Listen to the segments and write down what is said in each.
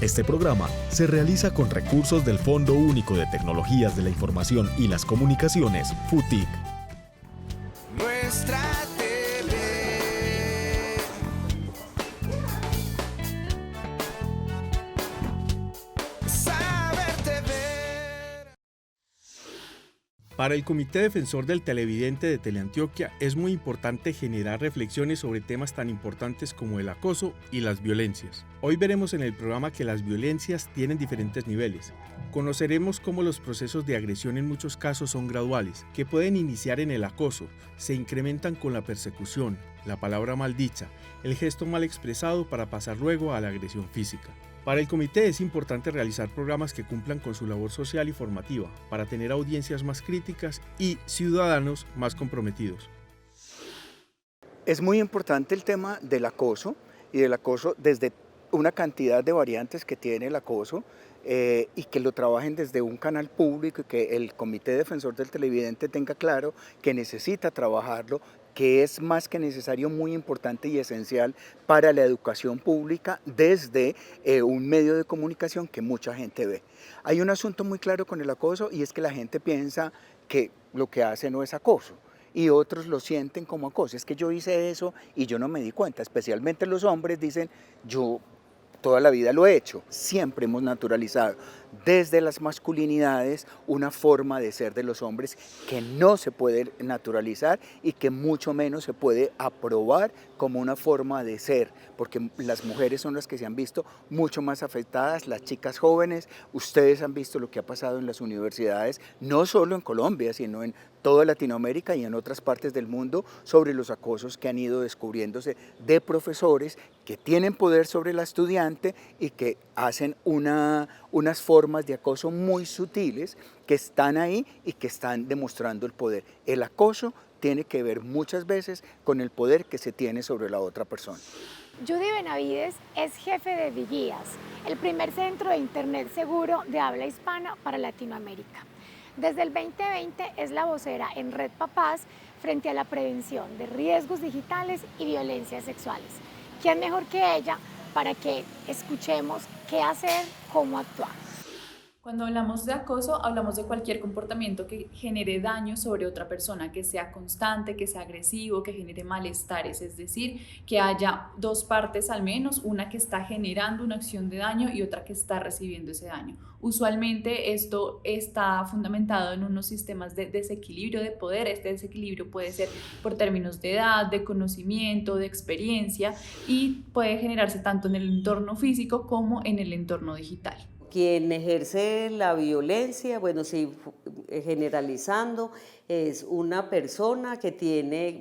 Este programa se realiza con recursos del Fondo Único de Tecnologías de la Información y las Comunicaciones, FUTIC. Nuestra TV. Saberte ver. Para el Comité Defensor del Televidente de Teleantioquia es muy importante generar reflexiones sobre temas tan importantes como el acoso y las violencias. Hoy veremos en el programa que las violencias tienen diferentes niveles. Conoceremos cómo los procesos de agresión en muchos casos son graduales, que pueden iniciar en el acoso, se incrementan con la persecución, la palabra mal dicha, el gesto mal expresado para pasar luego a la agresión física. Para el comité es importante realizar programas que cumplan con su labor social y formativa, para tener audiencias más críticas y ciudadanos más comprometidos. Es muy importante el tema del acoso y del acoso desde una cantidad de variantes que tiene el acoso y que lo trabajen desde un canal público y que el Comité Defensor del Televidente tenga claro que necesita trabajarlo, que es más que necesario, muy importante y esencial para la educación pública desde un medio de comunicación que mucha gente ve. Hay un asunto muy claro con el acoso y es que la gente piensa que lo que hace no es acoso y otros lo sienten como acoso. Es que yo hice eso y yo no me di cuenta, especialmente los hombres dicen yo toda la vida lo he hecho. Siempre hemos naturalizado desde las masculinidades una forma de ser de los hombres que no se puede naturalizar y que mucho menos se puede aprobar como una forma de ser, porque las mujeres son las que se han visto mucho más afectadas, las chicas jóvenes. Ustedes han visto lo que ha pasado en las universidades, no solo en Colombia, sino en toda Latinoamérica y en otras partes del mundo, sobre los acosos que han ido descubriéndose de profesores que tienen poder sobre la estudiante y que hacen unas formas de acoso muy sutiles que están ahí y que están demostrando el poder. El acoso tiene que ver muchas veces con el poder que se tiene sobre la otra persona. Judy Benavides es jefe de Vigías, el primer centro de internet seguro de habla hispana para Latinoamérica. Desde el 2020 es la vocera en Red Papás frente a la prevención de riesgos digitales y violencias sexuales. ¿Quién mejor que ella para que escuchemos qué hacer, cómo actuar? Cuando hablamos de acoso, hablamos de cualquier comportamiento que genere daño sobre otra persona, que sea constante, que sea agresivo, que genere malestares, es decir, que haya dos partes al menos, una que está generando una acción de daño y otra que está recibiendo ese daño. Usualmente esto está fundamentado en unos sistemas de desequilibrio de poder. Este desequilibrio puede ser por términos de edad, de conocimiento, de experiencia y puede generarse tanto en el entorno físico como en el entorno digital. Quien ejerce la violencia, bueno, sí, generalizando, es una persona que tiene,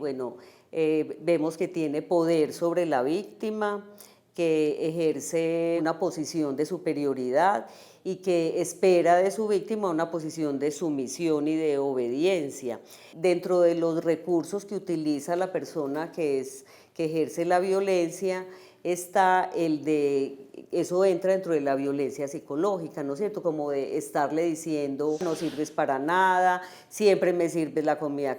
vemos que tiene poder sobre la víctima, que ejerce una posición de superioridad y que espera de su víctima una posición de sumisión y de obediencia. Dentro de los recursos que utiliza la persona que ejerce la violencia, está el de, eso entra dentro de la violencia psicológica, ¿no es cierto? Como de estarle diciendo, no sirves para nada, siempre me sirves la comida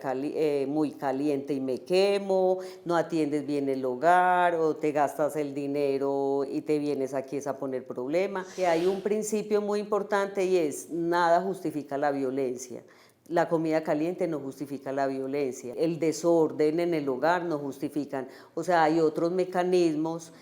muy caliente y me quemo, no atiendes bien el hogar, o te gastas el dinero y te vienes aquí a poner problema. Que hay un principio muy importante y es, nada justifica la violencia. La comida caliente no justifica la violencia, el desorden en el hogar no justifican, o sea, hay otros mecanismos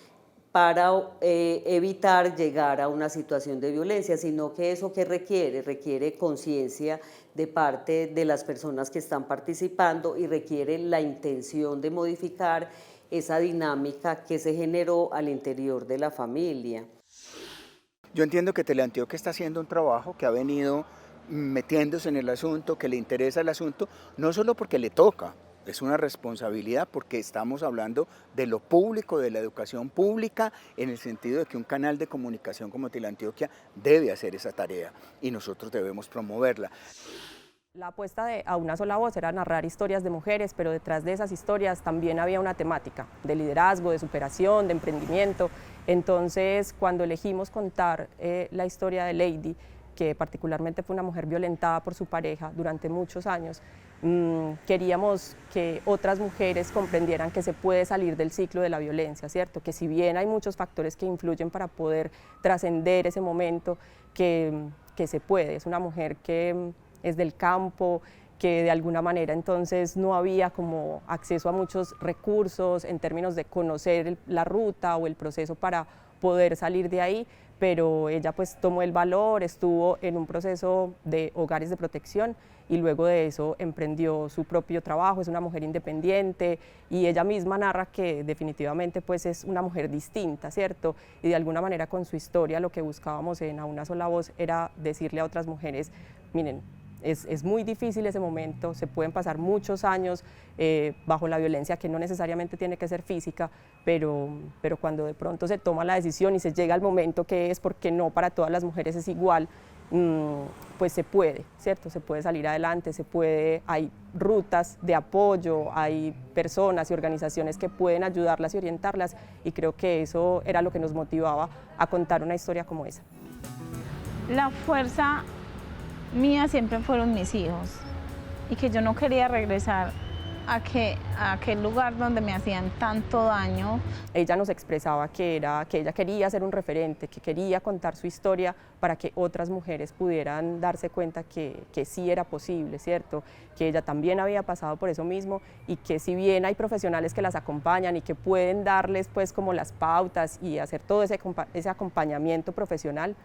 para evitar llegar a una situación de violencia, sino que eso que requiere conciencia de parte de las personas que están participando y requiere la intención de modificar esa dinámica que se generó al interior de la familia. Yo entiendo que Teleantioquia está haciendo un trabajo que ha venido metiéndose en el asunto, que le interesa el asunto, no solo porque le toca, es una responsabilidad porque estamos hablando de lo público, de la educación pública, en el sentido de que un canal de comunicación como Teleantioquia debe hacer esa tarea y nosotros debemos promoverla. La apuesta a una sola voz era narrar historias de mujeres, pero detrás de esas historias también había una temática de liderazgo, de superación, de emprendimiento. Entonces, cuando elegimos contar la historia de Lady, que particularmente fue una mujer violentada por su pareja durante muchos años, queríamos que otras mujeres comprendieran que se puede salir del ciclo de la violencia, ¿cierto? Que si bien hay muchos factores que influyen para poder trascender ese momento, que se puede. Es una mujer que es del campo, que de alguna manera entonces no había como acceso a muchos recursos en términos de conocer la ruta o el proceso para poder salir de ahí, pero ella pues tomó el valor, estuvo en un proceso de hogares de protección y luego de eso emprendió su propio trabajo. Es una mujer independiente y ella misma narra que definitivamente pues es una mujer distinta, ¿cierto? Y de alguna manera con su historia lo que buscábamos en A Una Sola Voz era decirle a otras mujeres, miren, es muy difícil ese momento, se pueden pasar muchos años bajo la violencia que no necesariamente tiene que ser física, pero cuando de pronto se toma la decisión y se llega al momento que es, porque no para todas las mujeres es igual, pues se puede, ¿cierto? Se puede salir adelante, hay rutas de apoyo, hay personas y organizaciones que pueden ayudarlas y orientarlas, y creo que eso era lo que nos motivaba a contar una historia como esa. La fuerza mía siempre fueron mis hijos, y que yo no quería regresar a aquel lugar donde me hacían tanto daño. Ella nos expresaba que ella quería ser un referente, que quería contar su historia para que otras mujeres pudieran darse cuenta que sí era posible, ¿cierto? Que ella también había pasado por eso mismo y que si bien hay profesionales que las acompañan y que pueden darles pues como las pautas y hacer todo ese acompañamiento profesional,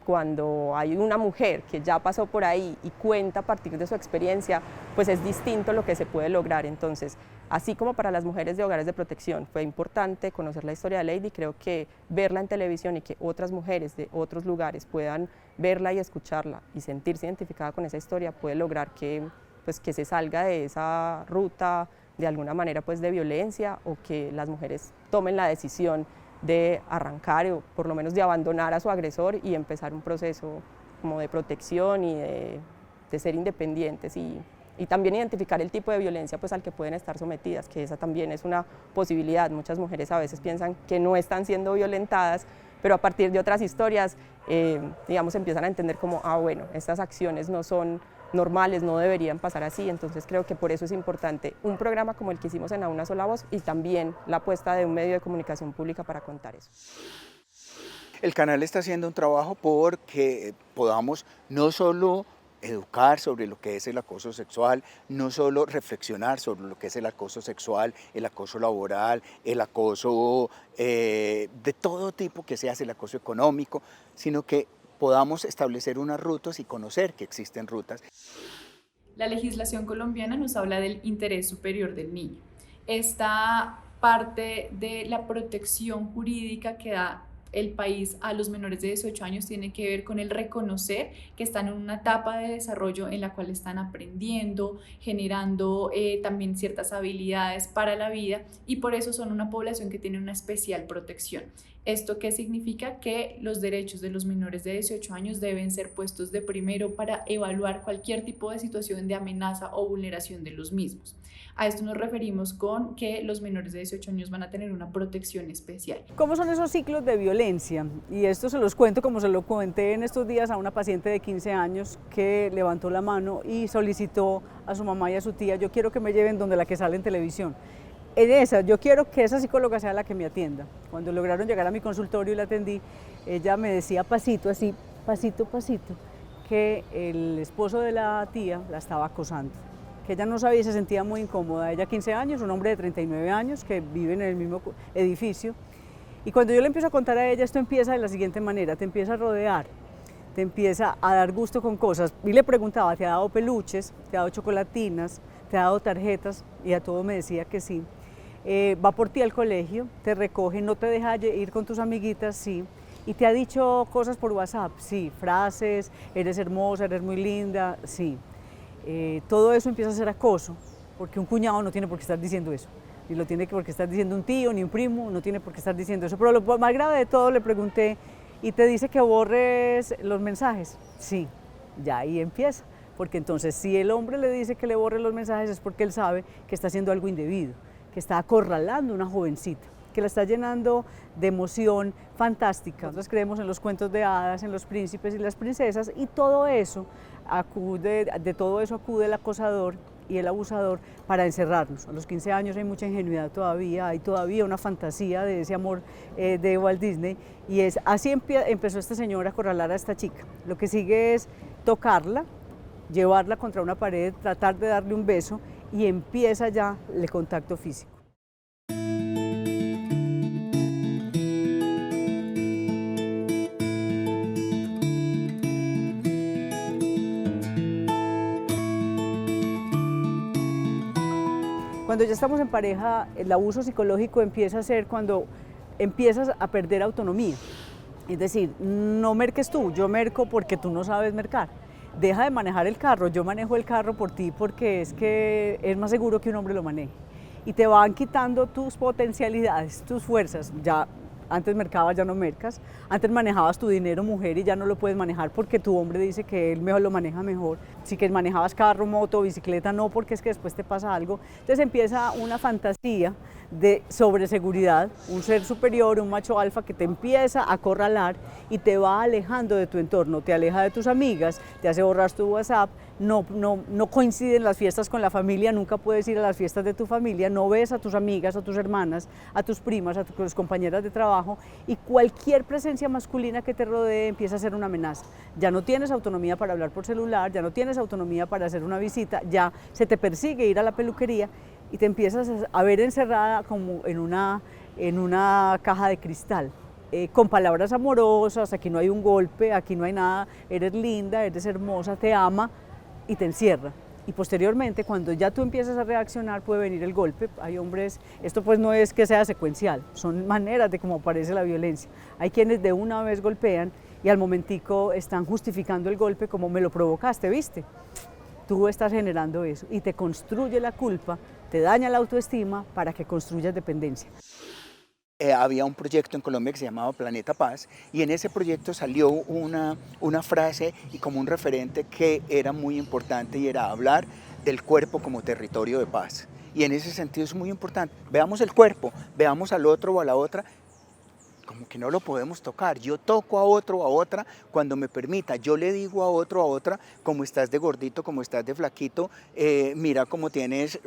cuando hay una mujer que ya pasó por ahí y cuenta a partir de su experiencia, pues es distinto lo que se puede lograr. Entonces, así como para las mujeres de hogares de protección fue importante conocer la historia de Lady, creo que verla en televisión y que otras mujeres de otros lugares puedan verla y escucharla y sentirse identificada con esa historia puede lograr que se salga de esa ruta de alguna manera pues de violencia, o que las mujeres tomen la decisión de arrancar o por lo menos de abandonar a su agresor y empezar un proceso como de protección y de ser independientes y también identificar el tipo de violencia pues al que pueden estar sometidas, que esa también es una posibilidad. Muchas mujeres a veces piensan que no están siendo violentadas, pero a partir de otras historias, digamos, empiezan a entender como, bueno, estas acciones no son normales, no deberían pasar así. Entonces creo que por eso es importante un programa como el que hicimos en A Una Sola Voz y también la apuesta de un medio de comunicación pública para contar eso. El canal está haciendo un trabajo porque podamos no solo educar sobre lo que es el acoso sexual, no solo reflexionar sobre lo que es el acoso sexual, el acoso laboral, el acoso de todo tipo que se hace, el acoso económico, sino que podamos establecer unas rutas y conocer que existen rutas. La legislación colombiana nos habla del interés superior del niño. Esta parte de la protección jurídica que da el país a los menores de 18 años tiene que ver con el reconocer que están en una etapa de desarrollo en la cual están aprendiendo, generando también ciertas habilidades para la vida, y por eso son una población que tiene una especial protección. ¿Esto qué significa? Que los derechos de los menores de 18 años deben ser puestos de primero para evaluar cualquier tipo de situación de amenaza o vulneración de los mismos. A esto nos referimos con que los menores de 18 años van a tener una protección especial. ¿Cómo son esos ciclos de violencia? Y esto se los cuento como se lo comenté en estos días a una paciente de 15 años que levantó la mano y solicitó a su mamá y a su tía: yo quiero que me lleven donde la que sale en televisión. En esa, yo quiero que esa psicóloga sea la que me atienda. Cuando lograron llegar a mi consultorio y la atendí, ella me decía pasito, así, pasito, pasito, que el esposo de la tía la estaba acosando, que ella no sabía y se sentía muy incómoda. Ella 15 años, un hombre de 39 años que vive en el mismo edificio. Y cuando yo le empiezo a contar a ella, esto empieza de la siguiente manera: te empieza a rodear, te empieza a dar gusto con cosas. Y le preguntaba: ¿te ha dado peluches? ¿Te ha dado chocolatinas? ¿Te ha dado tarjetas? Y a todo me decía que sí. Va por ti al colegio, te recoge, no te deja ir con tus amiguitas, sí. Y te ha dicho cosas por WhatsApp, sí. Frases: eres hermosa, eres muy linda, sí. Todo eso empieza a ser acoso, porque un cuñado no tiene por qué estar diciendo eso, ni lo tiene por qué estar diciendo un tío, ni un primo, no tiene por qué estar diciendo eso. Pero lo más grave de todo, le pregunté: ¿y te dice que borres los mensajes? Sí, ya ahí empieza, porque entonces si el hombre le dice que le borre los mensajes es porque él sabe que está haciendo algo indebido, que está acorralando a una jovencita. que la está llenando de emoción fantástica. Nosotros creemos en los cuentos de hadas, en los príncipes y las princesas, y todo eso de todo eso acude el acosador y el abusador para encerrarnos. A los 15 años hay mucha ingenuidad todavía, hay todavía una fantasía de ese amor de Walt Disney, y así empezó este señor a acorralar a esta chica. Lo que sigue es tocarla, llevarla contra una pared, tratar de darle un beso, y empieza ya el contacto físico. Cuando ya estamos en pareja, el abuso psicológico empieza a ser cuando empiezas a perder autonomía. Es decir, no merques tú, yo merco porque tú no sabes mercar. Deja de manejar el carro, yo manejo el carro por ti porque es que es más seguro que un hombre lo maneje. Y te van quitando tus potencialidades, tus fuerzas. Ya antes mercabas, ya no mercas. Antes manejabas tu dinero, mujer, y ya no lo puedes manejar porque tu hombre dice que él mejor lo maneja mejor. Si que manejabas carro, moto, bicicleta, no, porque es que después te pasa algo. Entonces empieza una fantasía de sobreseguridad, un ser superior, un macho alfa que te empieza a acorralar y te va alejando de tu entorno, te aleja de tus amigas, te hace borrar tu WhatsApp, no coinciden las fiestas con la familia, nunca puedes ir a las fiestas de tu familia, no ves a tus amigas, a tus hermanas, a tus primas, a tus compañeras de trabajo, y cualquier presencia masculina que te rodee empieza a ser una amenaza. Ya no tienes autonomía para hablar por celular, ya no tienes autonomía para hacer una visita, ya se te persigue ir a la peluquería y te empiezas a ver encerrada como en una caja de cristal, con palabras amorosas, aquí no hay un golpe, aquí no hay nada, eres linda, eres hermosa, te ama, y te encierra. Y posteriormente, cuando ya tú empiezas a reaccionar, puede venir el golpe. Hay hombres, esto pues no es que sea secuencial, son maneras de cómo aparece la violencia. Hay quienes de una vez golpean y al momentico están justificando el golpe como me lo provocaste, ¿viste? Tú estás generando eso y te construye la culpa, te daña la autoestima para que construyas dependencia. Había un proyecto en Colombia que se llamaba Planeta Paz, y en ese proyecto salió una frase y como un referente que era muy importante, y era hablar del cuerpo como territorio de paz. Y en ese sentido es muy importante. Veamos el cuerpo, veamos al otro o a la otra, como que no lo podemos tocar. Yo toco a otro o a otra cuando me permita. Yo le digo a otro o a otra, como estás de gordito, como estás de flaquito, mira cómo tienes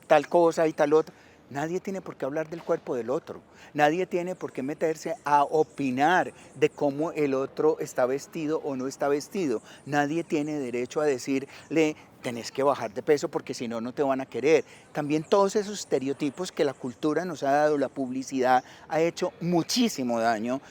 tal cosa y tal otra. Nadie tiene por qué hablar del cuerpo del otro, nadie tiene por qué meterse a opinar de cómo el otro está vestido o no está vestido, nadie tiene derecho a decirle tenés que bajar de peso porque si no, no te van a querer. También todos esos estereotipos que la cultura nos ha dado, la publicidad ha hecho muchísimo daño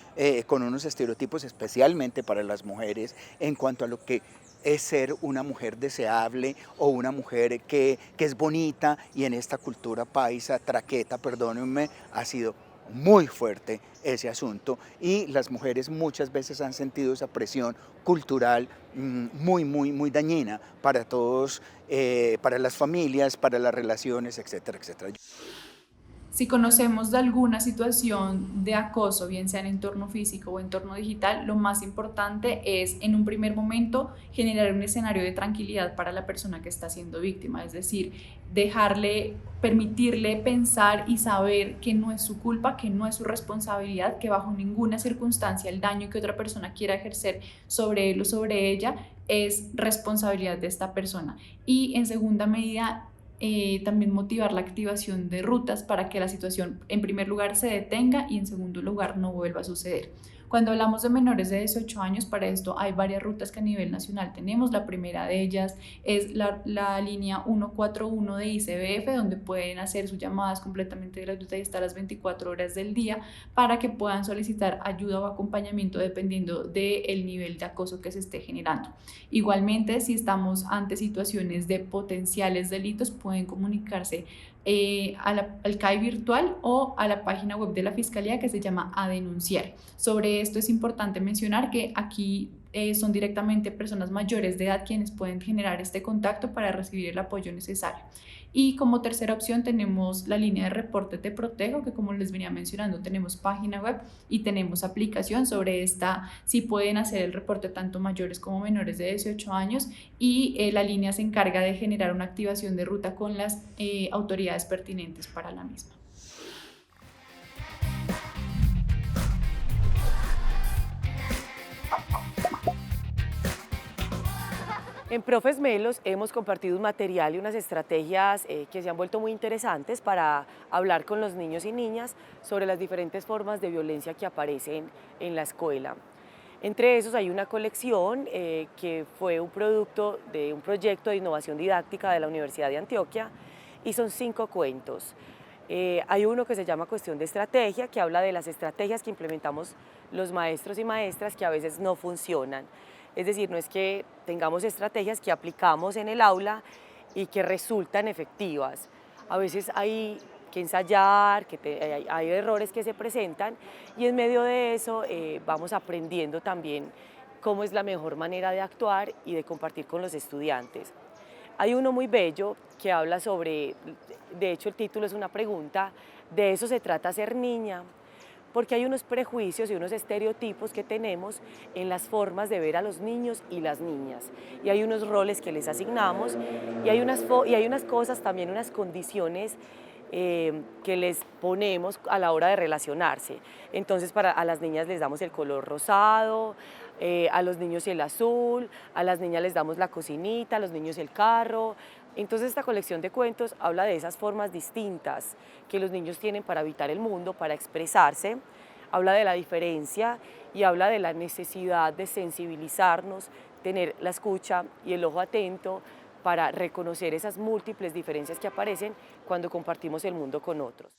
con unos estereotipos especialmente para las mujeres en cuanto a lo que es ser una mujer deseable o una mujer que es bonita, y en esta cultura paisa, traqueta, perdónenme, ha sido muy fuerte ese asunto, y las mujeres muchas veces han sentido esa presión cultural muy dañina para todos, para las familias, para las relaciones, etcétera, etcétera. Si conocemos de alguna situación de acoso, bien sea en entorno físico o entorno digital, lo más importante es, en un primer momento, generar un escenario de tranquilidad para la persona que está siendo víctima, es decir, permitirle pensar y saber que no es su culpa, que no es su responsabilidad, que bajo ninguna circunstancia el daño que otra persona quiera ejercer sobre él o sobre ella es responsabilidad de esta persona. Y en segunda medida, también motivar la activación de rutas para que la situación en primer lugar se detenga y en segundo lugar no vuelva a suceder. Cuando hablamos de menores de 18 años, para esto hay varias rutas que a nivel nacional tenemos. La primera de ellas es la línea 141 de ICBF, donde pueden hacer sus llamadas completamente gratuitas y hasta las 24 horas del día para que puedan solicitar ayuda o acompañamiento dependiendo del nivel de acoso que se esté generando. Igualmente, si estamos ante situaciones de potenciales delitos, pueden comunicarse al CAI virtual o a la página web de la Fiscalía, que se llama A Denunciar. Sobre esto es importante mencionar que aquí son directamente personas mayores de edad quienes pueden generar este contacto para recibir el apoyo necesario. Y como tercera opción tenemos la línea de reporte Te Protejo, que como les venía mencionando tenemos página web y tenemos aplicación. Sobre esta sí pueden hacer el reporte tanto mayores como menores de 18 años, y la línea se encarga de generar una activación de ruta con las autoridades pertinentes para la misma. En Profes Melos hemos compartido un material y unas estrategias que se han vuelto muy interesantes para hablar con los niños y niñas sobre las diferentes formas de violencia que aparecen en la escuela. Entre esos hay una colección que fue un producto de un proyecto de innovación didáctica de la Universidad de Antioquia y son 5 cuentos. Hay uno que se llama Cuestión de Estrategia, que habla de las estrategias que implementamos los maestros y maestras que a veces no funcionan. Es decir, no es que tengamos estrategias que aplicamos en el aula y que resultan efectivas. A veces hay que ensayar, hay errores que se presentan y en medio de eso vamos aprendiendo también cómo es la mejor manera de actuar y de compartir con los estudiantes. Hay uno muy bello que habla sobre, de hecho el título es una pregunta, de eso se trata ser niña, porque hay unos prejuicios y unos estereotipos que tenemos en las formas de ver a los niños y las niñas. Y hay unos roles que les asignamos y hay unas cosas también, unas condiciones que les ponemos a la hora de relacionarse. Entonces a las niñas les damos el color rosado, a los niños el azul, a las niñas les damos la cocinita, a los niños el carro. Entonces esta colección de cuentos habla de esas formas distintas que los niños tienen para habitar el mundo, para expresarse, habla de la diferencia y habla de la necesidad de sensibilizarnos, tener la escucha y el ojo atento para reconocer esas múltiples diferencias que aparecen cuando compartimos el mundo con otros.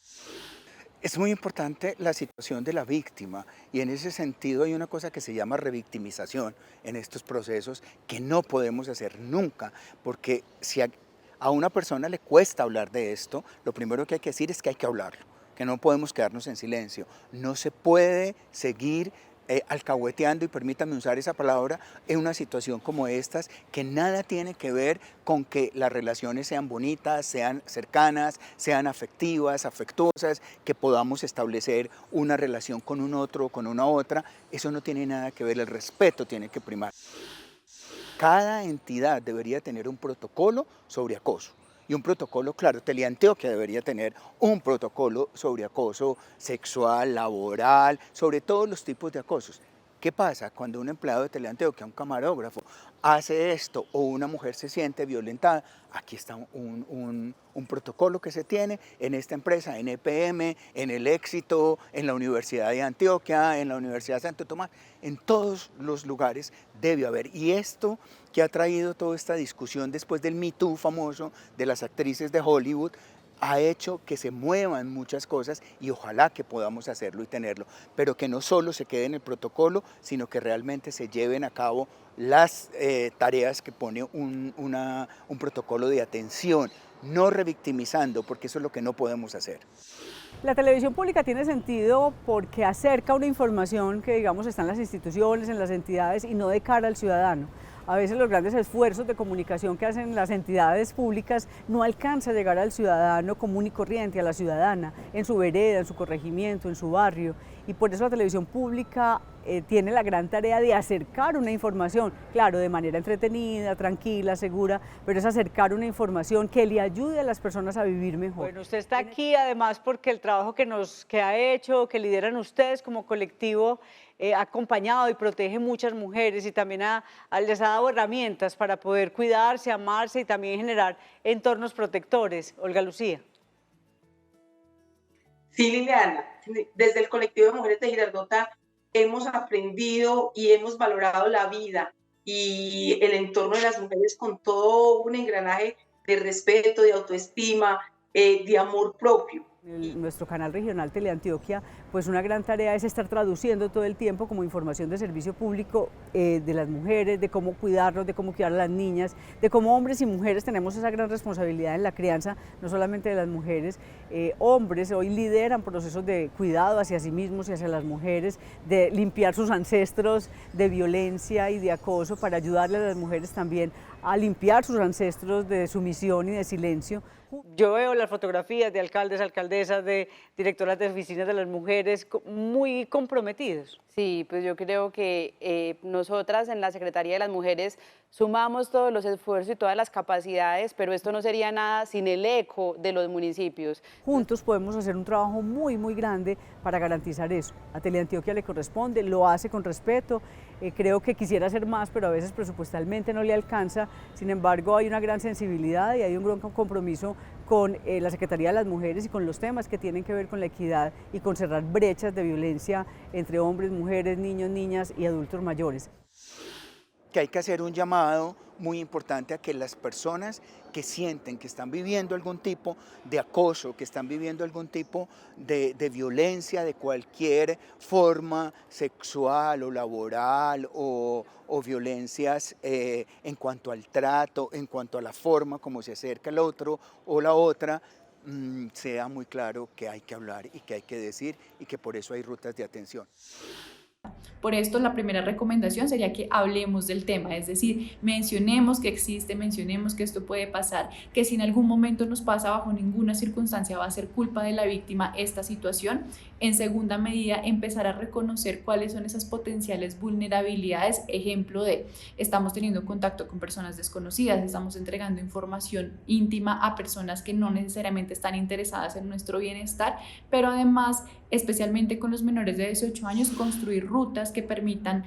Es muy importante la situación de la víctima y en ese sentido hay una cosa que se llama revictimización en estos procesos que no podemos hacer nunca, porque si a una persona le cuesta hablar de esto, lo primero que hay que decir es que hay que hablarlo, que no podemos quedarnos en silencio. No se puede seguir alcahueteando, y permítanme usar esa palabra, en una situación como estas, que nada tiene que ver con que las relaciones sean bonitas, sean cercanas, sean afectivas, afectuosas, que podamos establecer una relación con un otro o con una otra. Eso no tiene nada que ver, el respeto tiene que primar. Cada entidad debería tener un protocolo sobre acoso. Y un protocolo, claro, Teleantioquia debería tener un protocolo sobre acoso sexual, laboral, sobre todos los tipos de acosos. ¿Qué pasa cuando un empleado de Teleantioquia, un camarógrafo, hace esto o una mujer se siente violentada? Aquí está un protocolo que se tiene en esta empresa, en EPM, en El Éxito, en la Universidad de Antioquia, en la Universidad de Santo Tomás. En todos los lugares debe haber. Y esto que ha traído toda esta discusión después del Me Too famoso de las actrices de Hollywood, ha hecho que se muevan muchas cosas y ojalá que podamos hacerlo y tenerlo, pero que no solo se quede en el protocolo, sino que realmente se lleven a cabo las tareas que pone un protocolo de atención, no revictimizando, porque eso es lo que no podemos hacer. La televisión pública tiene sentido porque acerca una información que, digamos, está en las instituciones, en las entidades y no de cara al ciudadano. A veces los grandes esfuerzos de comunicación que hacen las entidades públicas no alcanzan a llegar al ciudadano común y corriente, a la ciudadana, en su vereda, en su corregimiento, en su barrio. Y por eso la televisión pública tiene la gran tarea de acercar una información, claro, de manera entretenida, tranquila, segura, pero es acercar una información que le ayude a las personas a vivir mejor. Bueno, usted está aquí además porque el trabajo que ha hecho, que lideran ustedes como colectivo, ha acompañado y protege muchas mujeres y también les ha dado herramientas para poder cuidarse, amarse y también generar entornos protectores. Olga Lucía. Sí, Liliana, desde el colectivo de mujeres de Girardota hemos aprendido y hemos valorado la vida y el entorno de las mujeres con todo un engranaje de respeto, de autoestima, de amor propio. Nuestro canal regional Teleantioquia, pues una gran tarea es estar traduciendo todo el tiempo como información de servicio público de las mujeres, de cómo cuidarnos, de cómo cuidar a las niñas, de cómo hombres y mujeres tenemos esa gran responsabilidad en la crianza, no solamente de las mujeres. Hombres hoy lideran procesos de cuidado hacia sí mismos y hacia las mujeres, de limpiar sus ancestros de violencia y de acoso para ayudarle a las mujeres también a limpiar sus ancestros de sumisión y de silencio. Yo veo las fotografías de alcaldes, alcaldesas, de directoras de oficinas de las mujeres muy comprometidos. Sí, pues yo creo que nosotras en la Secretaría de las Mujeres sumamos todos los esfuerzos y todas las capacidades, pero esto no sería nada sin el eco de los municipios. Juntos podemos hacer un trabajo muy, muy grande para garantizar eso. A Teleantioquia le corresponde, lo hace con respeto, creo que quisiera hacer más, pero a veces presupuestalmente no le alcanza. Sin embargo, hay una gran sensibilidad y hay un gran compromiso con la Secretaría de las Mujeres y con los temas que tienen que ver con la equidad y con cerrar brechas de violencia entre hombres, mujeres, niños, niñas y adultos mayores. Que hay que hacer un llamado muy importante a que las personas que sienten que están viviendo algún tipo de acoso, que están viviendo algún tipo de violencia de cualquier forma sexual o laboral o violencias en cuanto al trato, en cuanto a la forma como se acerca el otro o la otra, sea muy claro que hay que hablar y que hay que decir y que por eso hay rutas de atención. Por esto, la primera recomendación sería que hablemos del tema, es decir, mencionemos que existe, mencionemos que esto puede pasar, que si en algún momento nos pasa, bajo ninguna circunstancia va a ser culpa de la víctima esta situación. En segunda medida, empezar a reconocer cuáles son esas potenciales vulnerabilidades, ejemplo de, estamos teniendo contacto con personas desconocidas, estamos entregando información íntima a personas que no necesariamente están interesadas en nuestro bienestar, pero además, especialmente con los menores de 18 años, construir rutas que permitan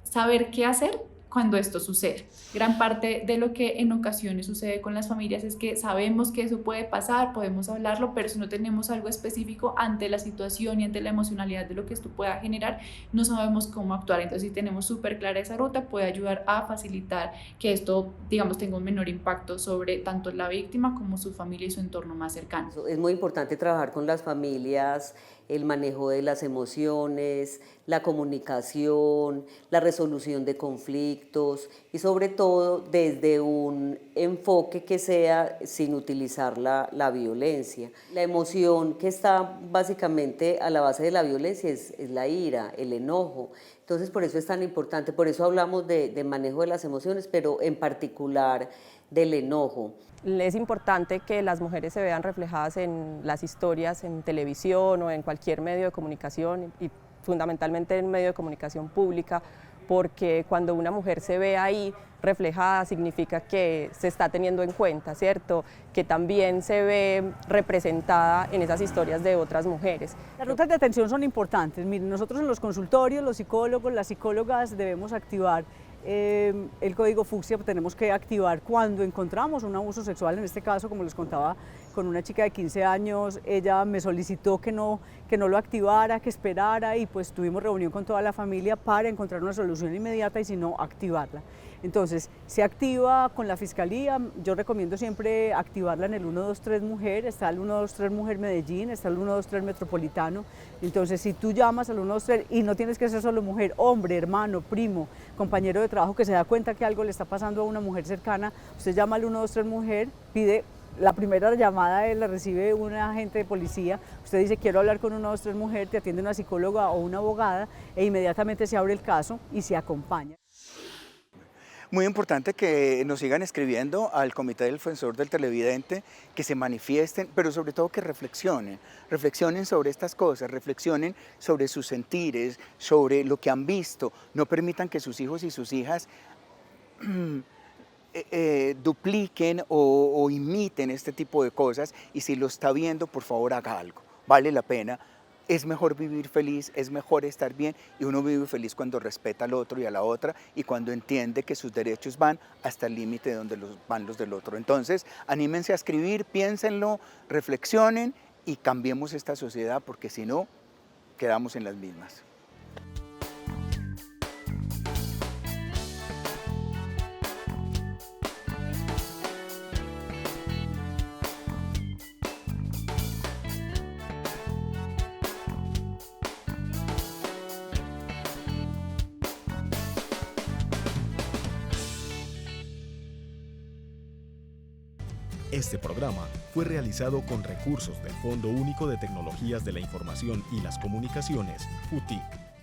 saber qué hacer cuando esto sucede. Gran parte de lo que en ocasiones sucede con las familias es que sabemos que eso puede pasar, podemos hablarlo, pero si no tenemos algo específico ante la situación y ante la emocionalidad de lo que esto pueda generar, no sabemos cómo actuar. Entonces, si tenemos súper clara esa ruta, puede ayudar a facilitar que esto, digamos, tenga un menor impacto sobre tanto la víctima como su familia y su entorno más cercano. Es muy importante trabajar con las familias, el manejo de las emociones, la comunicación, la resolución de conflictos y sobre todo desde un enfoque que sea sin utilizar la violencia. La emoción que está básicamente a la base de la violencia es la ira, el enojo. Entonces por eso es tan importante, por eso hablamos de manejo de las emociones, pero en particular del enojo. Es importante que las mujeres se vean reflejadas en las historias en televisión o en cualquier medio de comunicación y fundamentalmente en medio de comunicación pública, porque cuando una mujer se ve ahí reflejada significa que se está teniendo en cuenta, ¿cierto? Que también se ve representada en esas historias de otras mujeres. Las rutas de atención son importantes. Miren, nosotros en los consultorios, los psicólogos, las psicólogas debemos activar el código fucsia. Tenemos que activar cuando encontramos un abuso sexual, en este caso, como les contaba, con una chica de 15 años, ella me solicitó que no lo activara, que esperara, y pues tuvimos reunión con toda la familia para encontrar una solución inmediata y si no, activarla. Entonces, se activa con la Fiscalía, yo recomiendo siempre activarla en el 123 Mujer, está el 123 Mujer Medellín, está el 123 Metropolitano. Entonces, si tú llamas al 123 y no tienes que ser solo mujer, hombre, hermano, primo, compañero de trabajo que se da cuenta que algo le está pasando a una mujer cercana, usted llama al 123 Mujer, pide, la primera llamada la recibe un agente de policía, usted dice quiero hablar con 123 Mujer, te atiende una psicóloga o una abogada e inmediatamente se abre el caso y se acompaña. Muy importante que nos sigan escribiendo al Comité del Defensor del Televidente, que se manifiesten, pero sobre todo que reflexionen sobre estas cosas, reflexionen sobre sus sentires, sobre lo que han visto. No permitan que sus hijos y sus hijas dupliquen o imiten este tipo de cosas, y si lo está viendo, por favor haga algo, vale la pena. Es mejor vivir feliz, es mejor estar bien, y uno vive feliz cuando respeta al otro y a la otra y cuando entiende que sus derechos van hasta el límite de donde van los del otro. Entonces, anímense a escribir, piénsenlo, reflexionen y cambiemos esta sociedad, porque si no, quedamos en las mismas. Este programa fue realizado con recursos del Fondo Único de Tecnologías de la Información y las Comunicaciones, FUTIC.